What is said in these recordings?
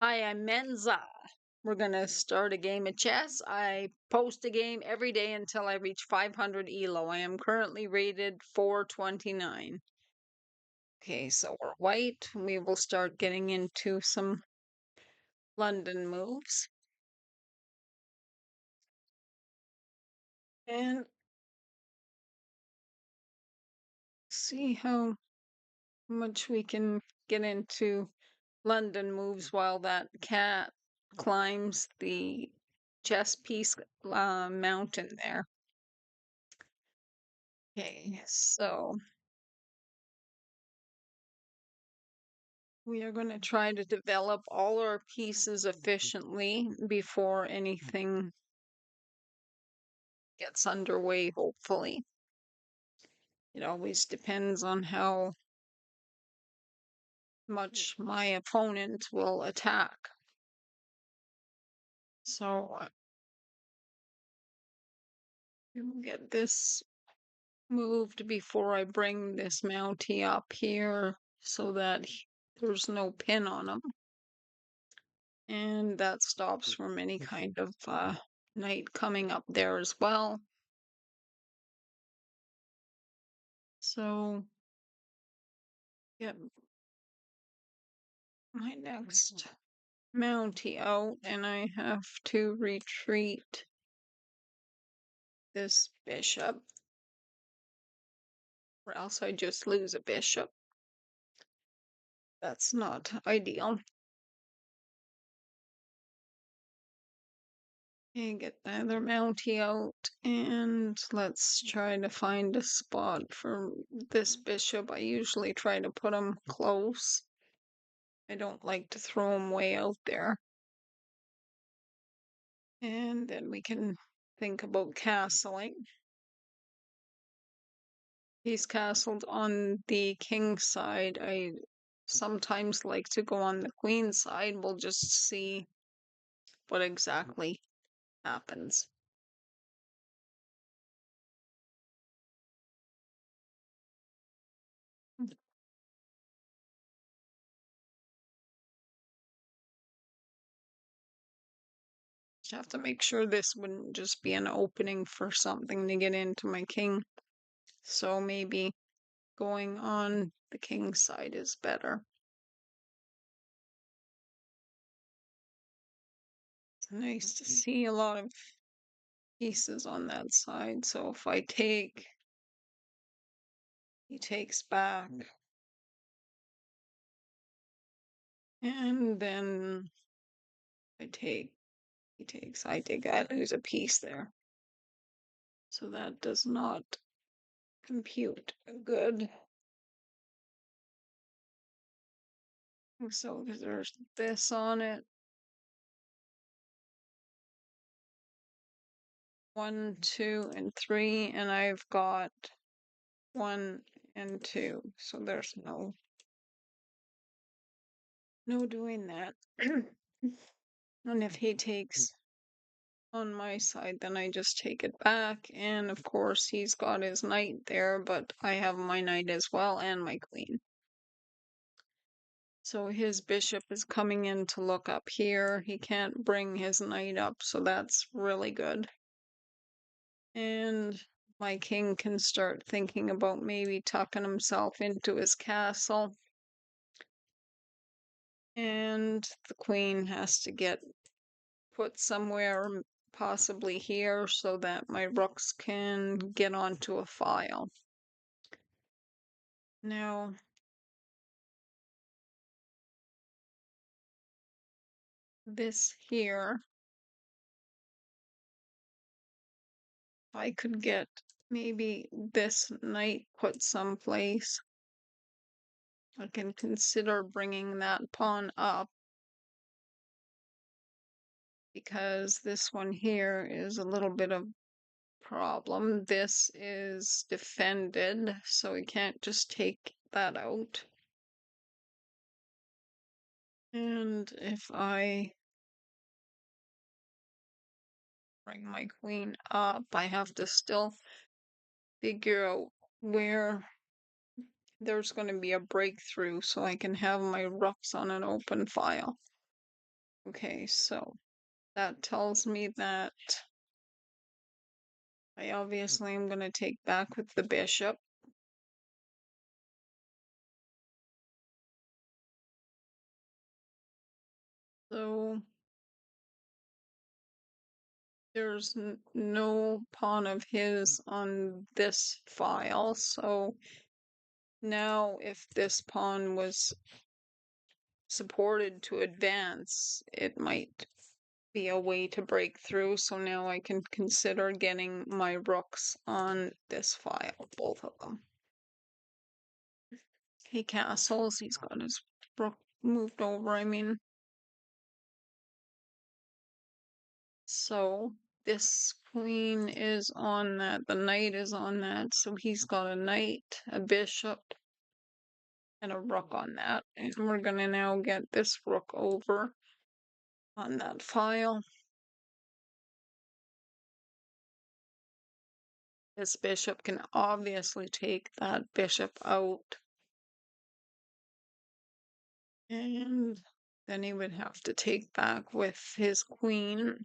Hi, I'm Menza. We're gonna start a game of chess. I post a game every day until I reach 500 elo. I am currently rated 429. Okay, so we're white. We will start getting into some London moves. And see how much we can get into London moves while that cat climbs the chess piece mountain there. Okay, so we are going to try to develop all our pieces efficiently before anything gets underway, hopefully. It always depends on how much my opponent will attack. So we'll get this moved before I bring this mountie up here so that there's no pin on him. And that stops from any kind of knight coming up there as well. So, get my next mountie out, and I have to retreat this bishop, or else I just lose a bishop. That's not ideal. Okay, get the other mountie out, and let's try to find a spot for this bishop. I usually try to put him close. I don't like to throw him way out there. And then we can think about castling. He's castled on the king side. I sometimes like to go on the queen side. We'll just see what exactly happens. Just have to make sure this wouldn't just be an opening for something to get into my king. So maybe going on the king side is better. It's nice to see a lot of pieces on that side. So if I take, he takes back. And then I take, he takes, I take, I lose a piece there. So that does not compute good. So there's this on it. 1, 2, and 3, and I've got 1 and 2. So there's no doing that. And if he takes on my side, then I just take it back. And of course, he's got his knight there, but I have my knight as well and my queen. So his bishop is coming in to look up here. He can't bring his knight up, so that's really good. And my king can start thinking about maybe tucking himself into his castle. And the queen has to get put somewhere, possibly here, so that my rooks can get onto a file. Now, this here, if I could get maybe this knight put someplace, I can consider bringing that pawn up, because this one here is a little bit of problem. This is defended, so we can't just take that out. And if I bring my queen up, I have to still figure out where there's going to be a breakthrough so I can have my rooks on an open file. Okay, so that tells me that I obviously am going to take back with the bishop. So there's no pawn of his on this file. So now if this pawn was supported to advance, it might be a way to break through. So now I can consider getting my rooks on this file, both of them. He castles, he's got his rook moved over, I mean. So this queen is on that, the knight is on that, so he's got a knight, a bishop, and a rook on that. And we're gonna now get this rook over on that file. This bishop can obviously take that bishop out. And then he would have to take back with his queen.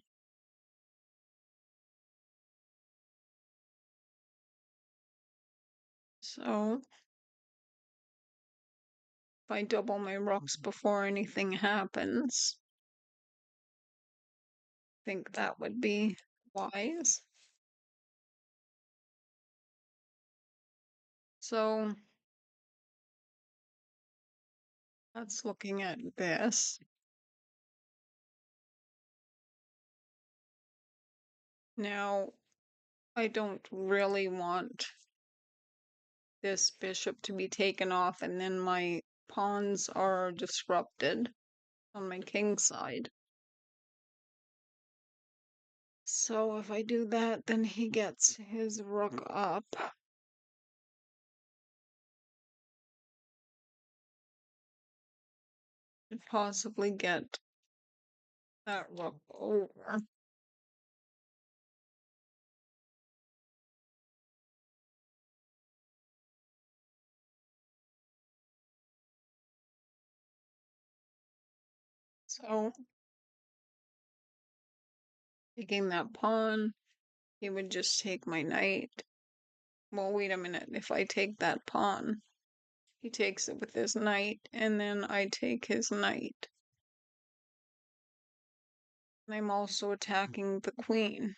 So if I double my rooks before anything happens, I think that would be wise. So that's looking at this. Now, I don't really want this bishop to be taken off and then my pawns are disrupted on my king side. So if I do that, then he gets his rook up. And possibly get that rook over. So taking that pawn, he would just take my knight. Well, wait a minute. If I take that pawn, he takes it with his knight, and then I take his knight. And I'm also attacking the queen.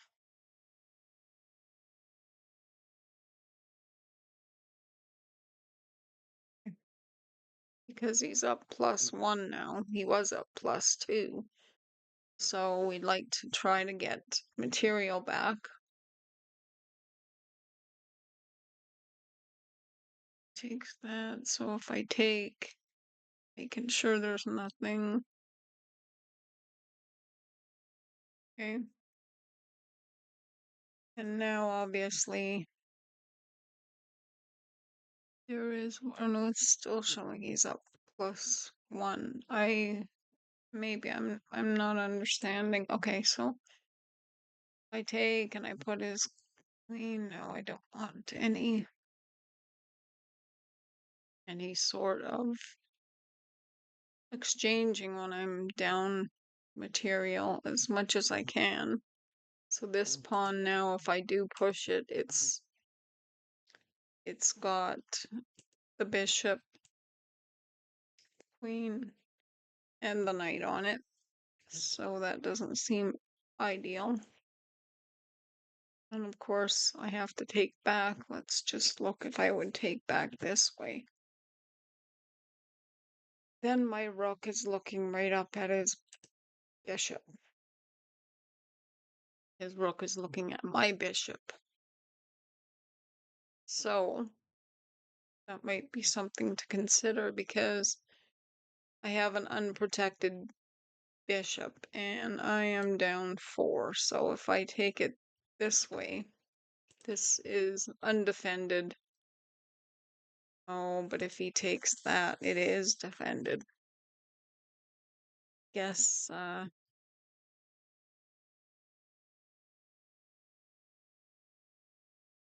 Because he's up +1 now. He was up +2. So we'd like to try to get material back. Takes that. So if I take, making sure there's nothing. Okay. And now obviously there is, oh no, it's still showing he's up +1. Maybe I'm not understanding. Okay, so I take and I put his queen. No, I don't want any sort of exchanging when I'm down material as much as I can. So this pawn now, if I do push it, it's got the bishop, queen, and the knight on it. So that doesn't seem ideal. And of course, I have to take back. Let's just look if I would take back this way. Then my rook is looking right up at his bishop. His rook is looking at my bishop. So that might be something to consider because I have an unprotected bishop and I am down 4. So if I take it this way, this is undefended. Oh, but if he takes that, it is defended. Guess,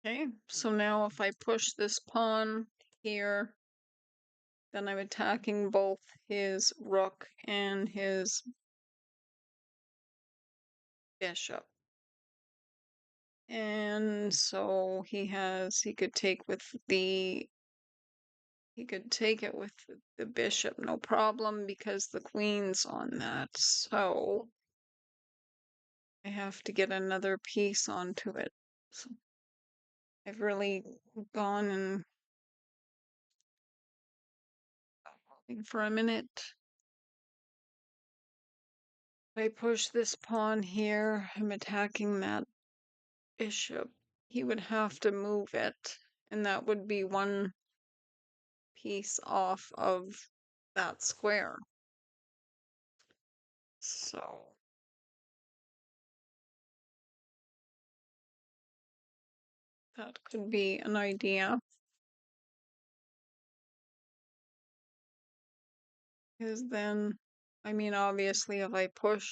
okay, so now if I push this pawn here, then I'm attacking both his rook and his bishop. And so he could take it with the bishop, no problem, because the queen's on that. So I have to get another piece onto it. So I've really gone and for a minute. If I push this pawn here, I'm attacking that bishop. He would have to move it, and that would be one piece off of that square. So that could be an idea. Because then, I mean, obviously, if I push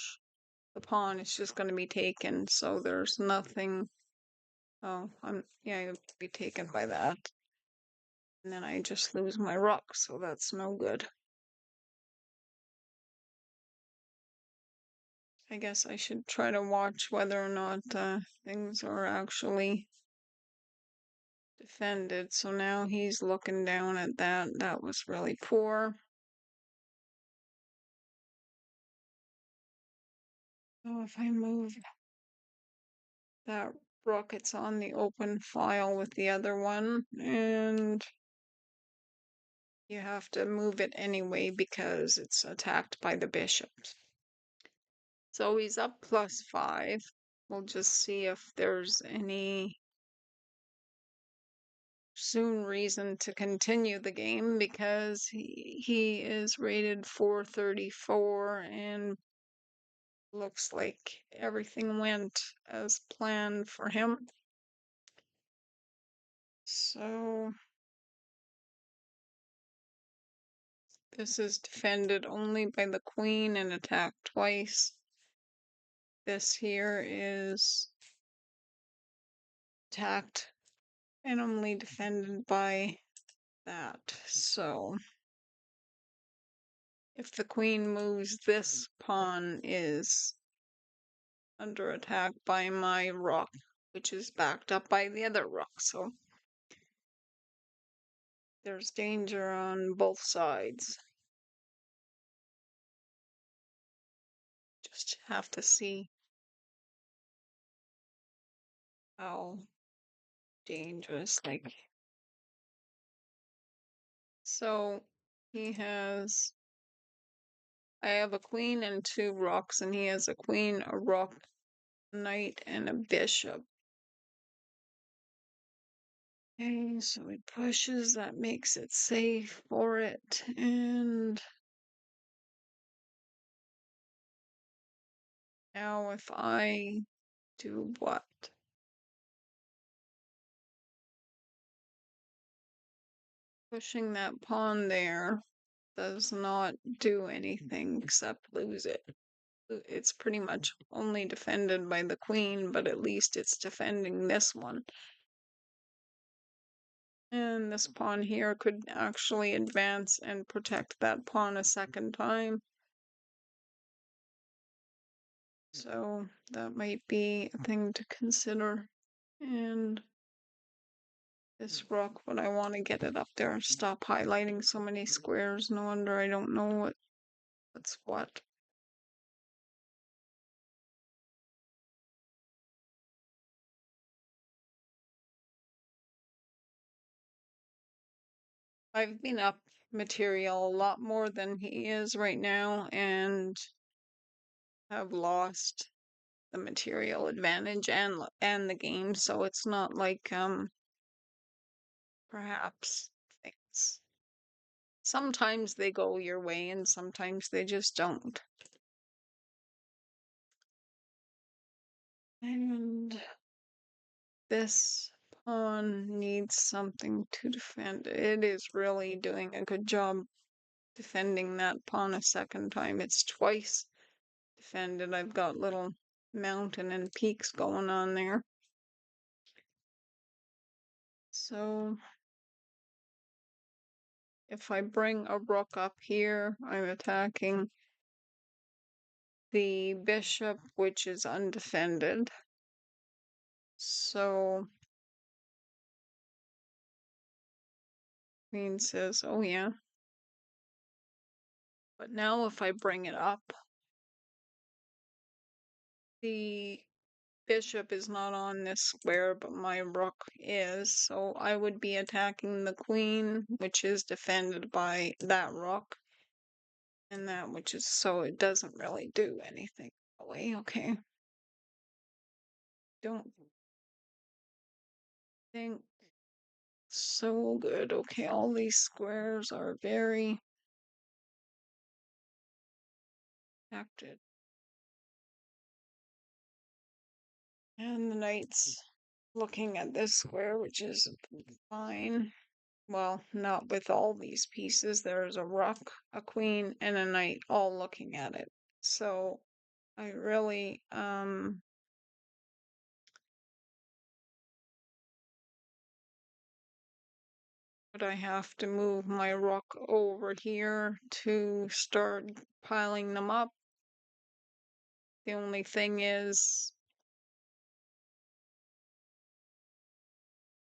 the pawn, it's just going to be taken. So there's nothing. Oh, yeah, it would be taken by that. And then I just lose my rook, so that's no good. I guess I should try to watch whether or not things are actually defended. So now he's looking down at that. That was really poor. So if I move that rook, it's on the open file with the other one, and you have to move it anyway because it's attacked by the bishop. So he's up +5. We'll just see if there's any soon reason to continue the game because he is rated 434 and looks like everything went as planned for him. So this is defended only by the queen and attacked twice. This here is attacked and only defended by that. So if the queen moves, this pawn is under attack by my rook, which is backed up by the other rook. So there's danger on both sides. Just have to see how dangerous, like. So he has, I have a queen and 2 rooks, and he has a queen, a rook, a knight, and a bishop. Okay, so it pushes, that makes it safe for it, and now if I do what? Pushing that pawn there does not do anything except lose it. It's pretty much only defended by the queen, but at least it's defending this one. And this pawn here could actually advance and protect that pawn a second time. So that might be a thing to consider. And this rook, but I want to get it up there. Stop highlighting so many squares. No wonder I don't know what's what. I've been up material a lot more than he is right now and have lost the material advantage and the game, so it's not like perhaps things sometimes they go your way and sometimes they just don't. And this pawn needs something to defend. It is really doing a good job defending that pawn a second time. It's twice defended. I've got little mountain and peaks going on there. So if I bring a rook up here, I'm attacking the bishop, which is undefended. So queen says, oh yeah. But now if I bring it up, the bishop is not on this square, but my rook is. So I would be attacking the queen, which is defended by that rook. And that which is, so it doesn't really do anything. Okay. Don't think so good. Okay, all these squares are very active. And the knight's looking at this square, which is fine. Well, not with all these pieces. There's a rook, a queen, and a knight all looking at it. So I really, but I have to move my rook over here to start piling them up. The only thing is,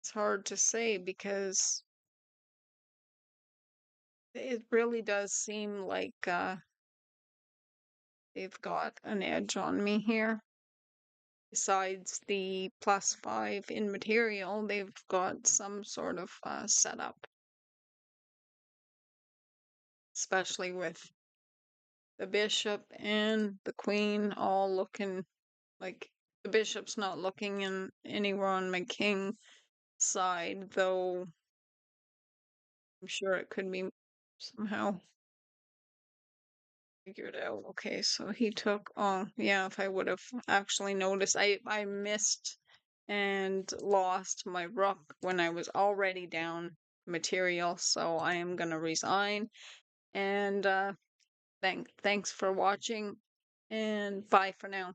it's hard to say because it really does seem like they've got an edge on me here. Besides the +5 in material, they've got some sort of setup, especially with the bishop and the queen all looking like the bishop's not looking in anywhere on my king side, though I'm sure it could be somehow figured out. Okay, so he took, oh yeah, if I would have actually noticed, I missed and lost my rook when I was already down material, so I am gonna resign. And thanks for watching, and bye for now.